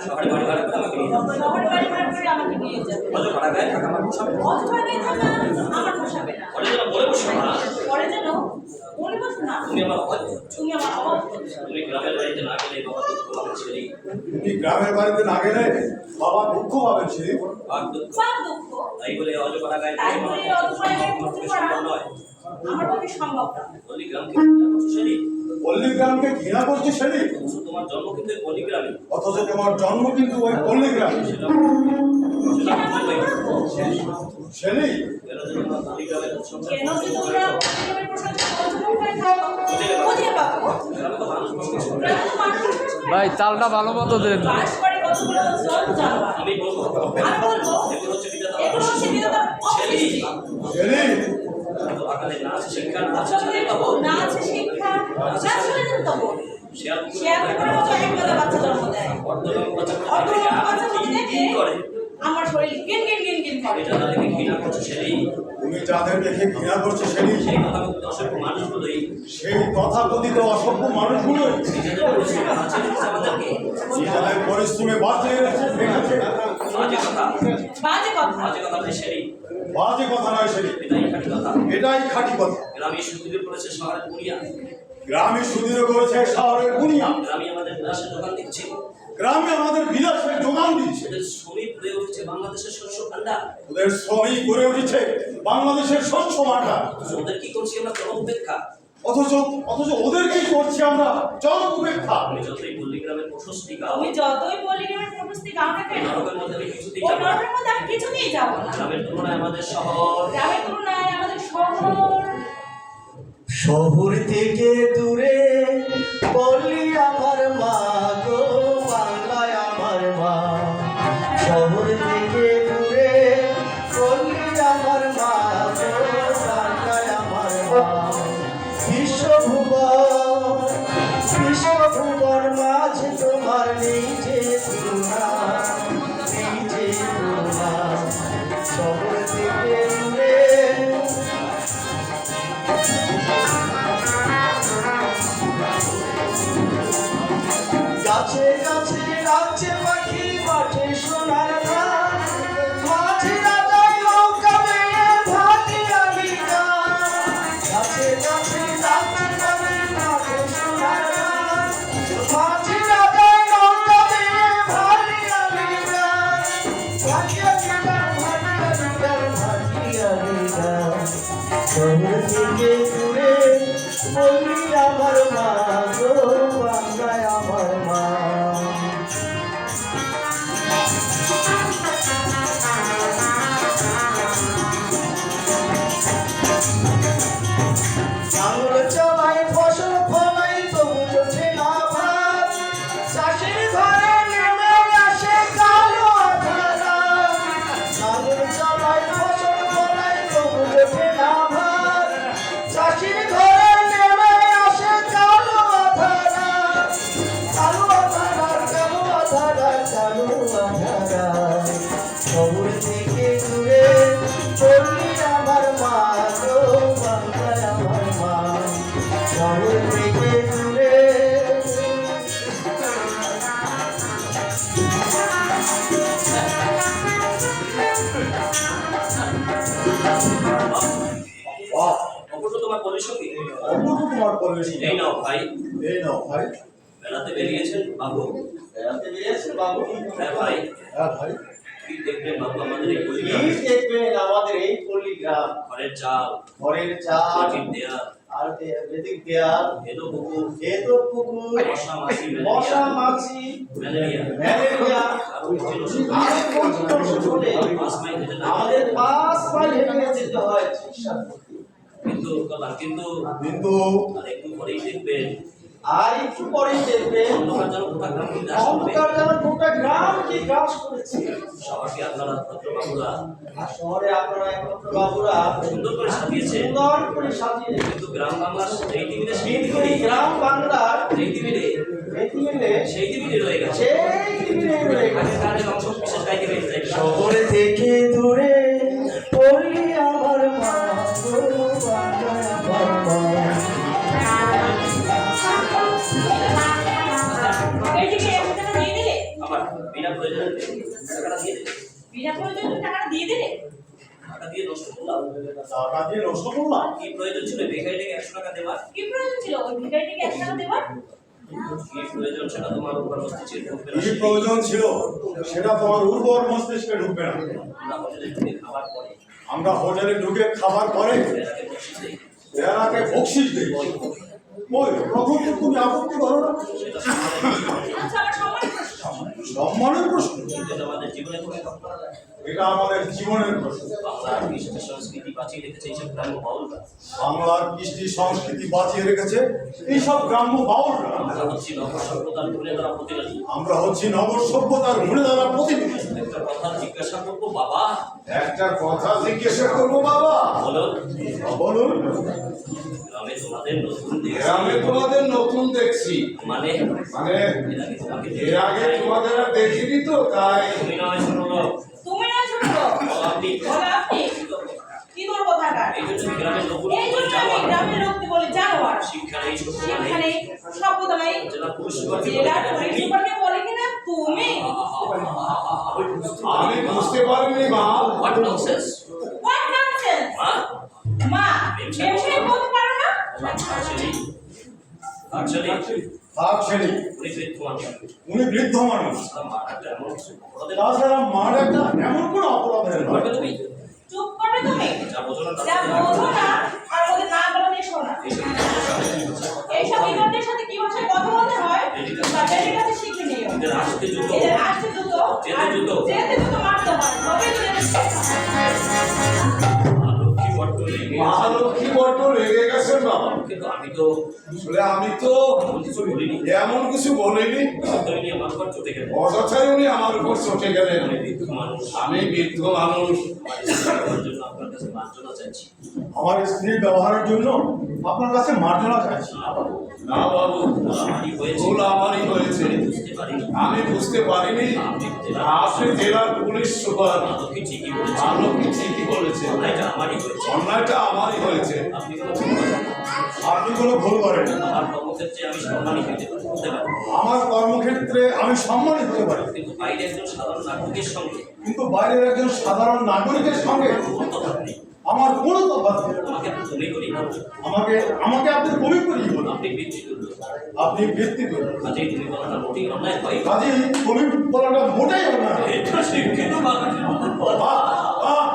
শহরে বাড়ি ভাড়া করে আমাকে নিয়ে যাবে। শহরে বাড়ি ভাড়া করে আমাকে নিয়ে যাবে। অজ ভাড়ায় থাকা আমার পোষাবে না। অজ ভাড়ায় থাকা আমার পোষাবে না। পরে যেন বলে বসো না, পরে যেন বলে বসো না, তুমি আমার অবাধ তুমি আমার অবাধ করছো। তুমি গ্রামের বাড়িতে না গেলে বাবা দুঃখ পাবেন ছেলে। তুমি গ্রামের বাড়িতে না গেলে বাবা দুঃখ পাবেন ছেলে। আর দুঃখ সব দুঃখ। তাই বলে অজ ভাড়ায় তাই বলে অজ ভাড়ায় করতে পারা সম্ভব নয়। আমার পক্ষে সম্ভব না। পল্লীগ্রামকে ঘৃণা করছো ছেলে। পল্লীগ্রামকে ঘৃণা করছে ছেলে, অথচ তোমার জন্ম কিন্তু এই পল্লীগ্রামে। অথচ তোমার জন্ম কিন্তু ওই পল্লীগ্রামে। সেটা সেটা আমার করবো। ছেলে কেন যেন আমার পল্লীগ্রামের প্রশংসা কেন যে তোমরা পল্লীগ্রামের প্রশংসা করছো হয়ে থাকো? বুঝে পাবো। গ্রামে তো মানুষ বসবাস করে। গ্রামে তো মানুষ বাস করে। ভাই চালটা ভালো মতো দেন। বাস করে কতগুলো জন জানোয়ার। আমি বলবো আমি বলবো এগুলো হচ্ছে এগুলো হচ্ছে বিধাতার অসৃষ্টি। ছেলে তো আকালে না আছে শিক্ষা, না আছে ছেলে পাবো। না আছে শিক্ষা, না ছেলে তবু শেয়ার শেয়ার করে মতো একবেলা বাচ্চা জন্ম দেয়। অর্ধলোক বাচ্চা অর্ধলোক বাচ্চা করে জন্ম কি দেখে করে? আমার শরীর গিন গিন গিন গিন করে। এটা তাদেরকে ঘৃণা করছে ছেলেই। তুমি যাদের দেখে ঘৃণা করছে ছেলে, সেই কথা অসভ্য মানুষগুলোই সেই তথাকথিত অসভ্য মানুষগুলো নিজেদের পরিশ্রমে বাঁচিয়ে রেখেছে আমাদেরকে। নিজেদের পরিশ্রমে বাঁচিয়ে রেখেছে। বাজে কথা, বাজে কথা। বাজে কথা নয় ছেলেই। বাজে কথা নয় ছেলে, এটাই খাঁটি কথা। এটাই খাঁটি কথা। গ্রামে সুদূরে পড়েছে শহরের বুনিয়া। গ্রামে সুদৃঢ় করেছে শহরের বুনিয়া, গ্রামে আমাদের বিলাসের দোকান দিচ্ছে। গ্রামে আমাদের বিলাসের যোগান দিচ্ছে। ওদের শ্রমিক হয়ে উঠেছে বাংলাদেশের শস্য ভান্ডার। ওদের শ্রমিক গড়ে উঠেছে বাংলাদেশের শস্য ভাণ্ডার। ওদের কি করছি আমরা চরম উপেক্ষা। অথচ ওদের কি করছি আমরা? চরম উপেক্ষা। আমি যতই পল্লীগ্রামের প্রশস্তি গাও, তুমি যতই পল্লীগ্রামের প্রশস্তি গাও না কেন, নরকের মধ্যে আমি কিছুতেই ওই যাবো না। নরকের মধ্যে আমি কিছুতেই যাবো না। গ্রামের তুলনায় আমাদের শহর, গ্রামের তুলনায় আমাদের শহর। শহর থেকে দূরে পল্লী আমার মা গো, বাংলায় আমার মা। শহর থেকে দূরে পল্লী আমার মা গো, বাংলায় আমার মা। বিশ্বভুবন মাঝে তোমার নেই যে তুলনা, নেই যে তুলনা। শহর থেকে দূরে গাছে গাছে রাখছে পাখি, মাঠে সোনার ধান। মাঝি রাজাই নৌকা বেয়ে ভাটি আমি গান। গাছে গাছে রাখছে পাখি, মাঠে সোনার ধান। মাঝি রাজাই নৌকা বেয়ে ভাটি আমি গান। ভাটি আমি গান, ভাটি আমি গান, ভাটি আমি গান। শহর থেকে দূরে পল্লী আমার মা গো, বাংলায় আমার মা। আঙুর চালাই ফসল ফলাই তবু জোটে না ভাত। চাষির ঘরে নেমে আসে কালো আধারা। আঙুর চালাই ফসল ফলাই তবু জোটে না ভাত। চাষির ঘরে নেমে আসে কালো আধারা। কালো আধারা, কালো আধারা, কালো আধারা। শহর থেকে দূরে পল্লী আমার মা গো, বাংলায় আমার মা। শহর থেকে দূরে অবশ্য তোমার পল্লীর সঙ্গে অপূর্ব তোমার পল্লী। এই নাও ভাই, এই নাও ভাই। বেড়াতে বেরিয়েছেন বাবু। বেড়াতে বেরিয়েছে বাবু। হ্যাঁ ভাই, হ্যাঁ ভাই, কি দেখবেন বাবু আমাদের এই কি পল্লীগ্রাম? দেখবেন আমাদের এই পল্লীগ্রাম? ঘরের চাল, ঘরের চাল মাটির দেয়াল, আর বেদিক দেয়াল, এদো পুকুর, খেতো পুকুর, মশা মাছি, মশা মাছি, ম্যালেরিয়া, ম্যালেরিয়া, আরো কিছু ওষুধ। আরো প্রচুর ওষুধ হলে 5 মাইল হেঁটে না আমাদের 5 মাইল হেঁটে যেতে হয় চিকিৎসা করতে। কিন্তু কিন্তু আর একটু পরেই দেখবেন আর একটু পরেই দেখবেন অন্ধকার যেন গোটা গ্রাম বিনাশ করবে। অন্ধকার যেন গোটা গ্রাম কি গ্রাস করেছে। শহরকে আপনারা ভদ্র বাবুরা আর শহরে আপনারা একমাত্র বাবুরা সুন্দর করে সাজিয়েছে, সুন্দর করে সাজিয়ে, কিন্তু গ্রাম বাংলার সেই টেবিলে কিন্তু এই গ্রাম বাংলার সেই টেবিলে সেই টেবিলে রয়ে গেছে। সেই টেবিলে রয়ে গেছে। আগের অংশ বিশেষ গাইতে পেয়ে যায়। শহর থেকে দূরে পল্লী আমার মা গো, বাংলায় আমার মা। এইদিকে একটা নিয়ে নিলে আবার বিনা প্রয়োজনে টাকাটা দিয়ে দেবে। বিনা প্রয়োজনে তুমি টাকাটা দিয়ে দিলে? টাকা দিয়ে নষ্ট করলাম। টাকা দিয়ে নষ্ট করলাম? কি প্রয়োজন ছিল ভিখারিটাকে 100 টাকা দেওয়ার? কি প্রয়োজন ছিল ওই ভিখারিটাকে 1 টাকা দেওয়ার? কি প্রয়োজন সেটা তোমার উপর মস্তিষ্কে ঢুকবে না। কি প্রয়োজন ছিল সেটা তোমার উর্বর মস্তিষ্কে ঢুকবে না। আমরা হোটেলে ঢুকে খাবার পরে আমরা হোটেলে ঢুকে খাবার পরে এটাকে বসিয়ে দিই। এরাকে বকশিস দেই। ওই তখন তো তুমি আপত্তি করো না। সেটা সমাজের আচ্ছা আমার সম্মানের প্রশ্ন। সম্মানের প্রশ্ন? কিন্তু আমাদের জীবনে কোনো কল্পনা নাই। এটা আমাদের জীবনের প্রশ্ন। বাংলার কৃষ্টি সংস্কৃতি বাঁচিয়ে রেখেছে এইসব গ্রাম্য বাউলরা। বাংলার কৃষ্টি সংস্কৃতি বাঁচিয়ে রেখেছে এইসব গ্রাম্য বাউলরা। আমরা হচ্ছি নগর সভ্যতার ঘুরে ধরা প্রতিনিধি। আমরা হচ্ছি নগর সভ্যতার ঘুরে দাঁড়া প্রতিনিধি। একটা কথা জিজ্ঞাসা করবো বাবা, একটা কথা জিজ্ঞাসা করবো বাবা। বলো বলুন। গ্রামে তোমাদের নতুন দেখছি। গ্রামে তোমাদের নতুন দেখছি। মানে মানে এর আগে এর আগে তোমাকে তোমাদের আর দেখিনি তো তাই। তুমি নয় ছোট লোক। তুমি না ছোট লোক। বলো আপনি। বলো আপনি। কি করব কথাটা? এই জন্য গ্রামের লোক এই জন্য আমি গ্রামের লোককে বলে জানোয়ার। শিক্ষার এই সভ্যতা নেই। সেখানে সভ্যতা নাই। জেলা পুরস্কার জেলার পরিষেবাকে বলে কিনা তুমি? আমি বুঝতে পারিনি মা। What nonsense what nonsense? মা মা ব্যবসায়ী বলতে পারো না? ভাবছেনি উনি বৃদ্ধ মানুষ। তাছাড়া মার একটা এমন কোনো অপরাধের নয়। চুপ করবে তুমি? যা বোঝো না যা বোঝো না আর ওদের না বলা দিয়ে শোনা। এইসব ইন্টারনেটের সাথে কি ভাষায় কথা বলতে হয় তা বেরিয়ে কাছে শিখে নিও। এদের আসতে জুতো, এদের আসতে জুতো যেতে জুতো। যেতে জুতো মারতে হয় তবে তো লক্ষ্মী বড্ড রেগে মা আছে। লক্ষ্মী বড্ড রেগে গেছেন বাবা। কিন্তু আমি তো আসলে আমি তো এমন কিছু বলিনি। এমন কিছু বলিনি। তুমি নিয়ে আমার উপর চটে গেলে। অযথাই উনি আমার উপর চটে গেলেন। আমি বৃদ্ধ মানুষ। আমি বৃদ্ধ মানুষ। আমার জন্য আপনার কাছে মার্জনা চাইছি। আমার স্ত্রীর ব্যবহারের জন্য আপনার কাছে মার্জনা চাইছি। না বাবু, আমারই হয়েছে। ভুল আমারই হয়েছে। বুঝতে পারিনি। আমি বুঝতে পারিনি। আপনি জেলার পুলিশ সুপার। লক্ষ্মী ঠিকই বলেছে। আলোকে ঠিকই বলেছে। অন্যায়টা আমারই হয়েছে। অন্যায়টা আমারই হয়েছে। আপনি কোনো ভুল করেন না। আপনি কোনো ভুল করেন না। আমার কর্মক্ষেত্রে আমি সম্মানী হতে পারি। আমার কর্মক্ষেত্রে আমি সম্মানিত হতে পারি, কিন্তু বাইরে একজন সাধারণ নাগরিকের সঙ্গে কিন্তু বাইরের একজন সাধারণ নাগরিকের সঙ্গে কোনো তফাৎ নেই। আমার কোনো তফাৎ নেই। আমাকে তুমি করি না। আমাকে আমাকে আপনি কবি করিয়ে বলুন। আপনি বৃদ্ধি করুন। আপনি ভিত্তি করুন। কাজেই তুমি কথাটা মোটেই অন্যায় হয়। কাজে কবি বলাটা মোটেই অন্যায়। এটা শিক্ষিত মানুষের মতো কথা। বাহ, বাহ,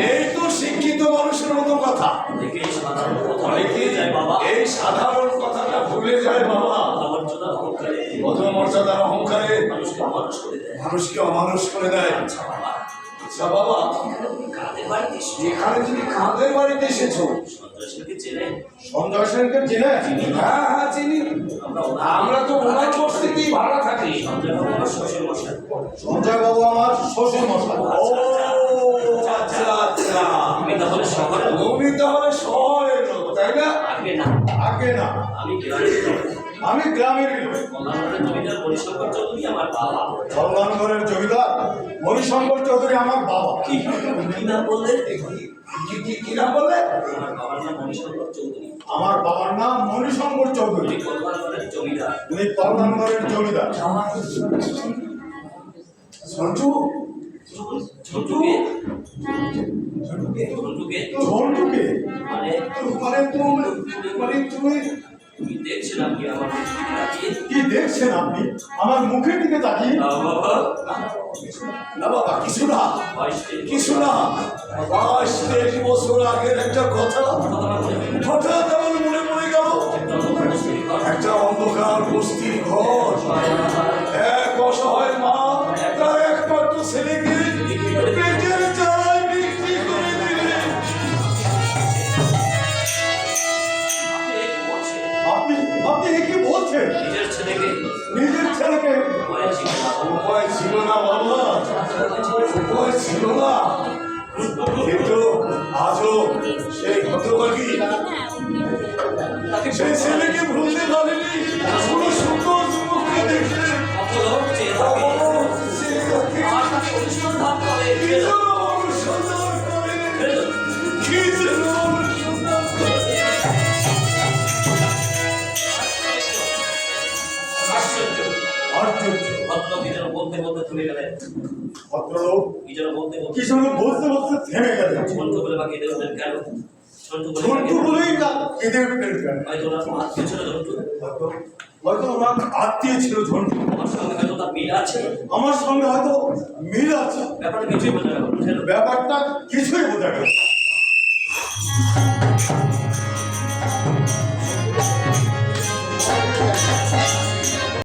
এই তো শিক্ষিত মানুষের মতো কথা। দেখে এই সাধারণ কথা অনেকে ভুলে যায় বাবা। এই সাধারণ কথাটা ভুলে যায় বাবা। মর্যাদা অহংকারে পদমর্যাদার অহংকারে মানুষকে মানুষ করে দেয়। মানুষকে অমানুষ করে দেয়। আচ্ছা বাবা, আচ্ছা বাবা, কাদের বাড়িতে এসেছো? এখানে তুমি কাদের বাড়িতে এসেছো? সন্ত্রাসীকে চেনে? সঞ্জয় সেনকে চেনে? হ্যাঁ হ্যাঁ চিনি। আমরা তো ওনার বস্তিতেই ভাড়া থাকি। সঞ্জয় বাবু আমার শ্বশুর মশাই। সঞ্জয় বাবু আমার শ্বশুর মশাই। ও আচ্ছা আচ্ছা, আমি তাহলে শহরে তুমি তাহলে শহরের লোক তাই না? আগে না, আগে না, আমি গ্রামের লোক। আমি গ্রামেরই লোক। কল্যাণপুরের জমিদার মণিশঙ্কর চৌধুরী আমার বাবা। কল্যাণগড়ের জমিদার মণিশঙ্কর চৌধুরী আমার বাবা। কি নাম বললে? কি নাম বললে? আমার বাবার নাম মণিশঙ্কর চৌধুরী। আমার বাবার নাম মণিশঙ্কর চৌধুরী। উনি কল্যাণপুরের জমিদার। উনি কল্যাণগড়ের জমিদার। সঞ্জু, ঝন্টুকে ঝন্টুকে ঝন্টুকে মানে মানে তুমি তুমি দেখছিলাম কি আমার তাকিয়ে? কি দেখছেন আপনি আমার মুখের দিকে তাকিয়ে? না বাবা, না বাবা, কিছু না, বয়সে কিছু না। 22 বছর আগের একটা কথা হঠাৎ আমার মনে পড়ে গেল। একটা অন্ধকার বস্তির ঘর, এক অসহায় মা তার একমাত্র ছেলেকে পেটের জ্বালায় বিক্রি করে দিলেন। আপনি আপনি এ কি বলছেন? নিজের ছেলেকে নিজের ছেলেকে? উপায় ছিল না বাবা, উপায় ছিল না। কিন্তু আজও সেই হতভাগী সেই ছেলেকে ভুলতে পারেনি। কোনো সুন্দর যুবককে দেখলে অনুসন্ধান করে কি যেন অনুসন্ধান করে, কি যেন অনুসন্ধান করে। আশ্চর্য, আশ্চর্য। ভদ্রলোক কি যেন বলতে বলতে থেমে গেলেন। ভদ্রলোক কি যেন বলতে বলতে কি সঙ্গে বলতে বলতে থেমে গেলেন। সন্টু বলে বা কেঁদে উঠলেন কেন? সন্টু বলে ঝন্টু বলেই না কেঁদে উঠলেন কেন? হয়তো ওনার কোনো আত্মীয় ছিল ঝন্টু। হয়তো ওনার আত্মীয় ছিল ঝন্টু। আমার সঙ্গে হয়তো তার মিল আছে। আমার সঙ্গে হয়তো মিল আছে। ব্যাপারটা কিছুই বোঝা গেল না। ব্যাপারটা কিছুই বোঝা গেল না।